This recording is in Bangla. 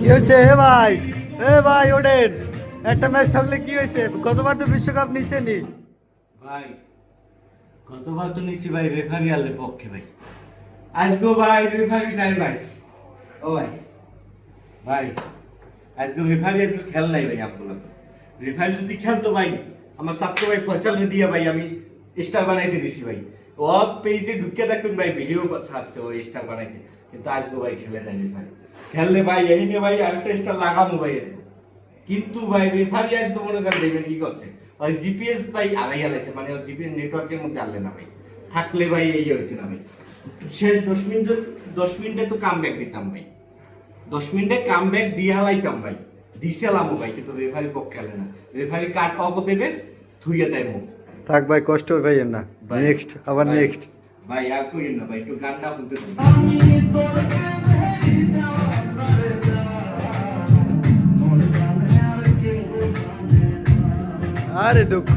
কি হয়েছে হে ভাই? এ ভাই ওঠেন, একটা ম্যাচ থাকলে কি হয়েছে? গতবার তো বিশ্বকাপ নিছেনি। ভাই গতবার তো নিছি ভাই রেফারি আলের পক্ষে ভাই। আজকে ভাই রেফারি নাই ভাই। ও ভাই ভাই আজকে রেফারি আজকে খেল নাই ভাই। আপনার রেফারি যদি খেলতো ভাই আমার স্বাস্থ্য ভাই ফয়সাল দিয়ে ভাই আমি স্টার বানাইতে দিছি ভাই। ও পেজে ঢুকে দেখবেন ভাই ভিডিও ছাড়ছে ও স্টার বানাইতে, কিন্তু আজকে ভাই খেলে নাই রেফারি। খেললে ভাই এই নিয়ে ভাই আরেকটা স্টার লাগামো ভাই আজকে। কিন্তু ভাই রেফারি আজকে মনে করেন দেখবেন কি করছে, ওই জিপিএস ভাই আড়াই আলাইছে, মানে ওই জিপিএস নেটওয়ার্কের মধ্যে আনলে না ভাই। থাকলে ভাই এই হইতো না ভাই। শেষ 10 মিনিটে তো কাম ব্যাক দিতাম ভাই। 10 মিনিটে কাম ব্যাক দিয়ে হালাইতাম ভাই, দিছিলামও ভাই, কিন্তু রেফারি পক্ষে আলে না। রেফারি কাট অফ দেবে, থুইয়ে দেয় মুখ। থাক ভাই, কষ্ট পাইয়েন না। ভাই, নেক্সট, আবার ভাই, নেক্সট। ভাই আর কইেন না ভাই, একটু গানটা শুনতে দিন। আরে দুঃখ।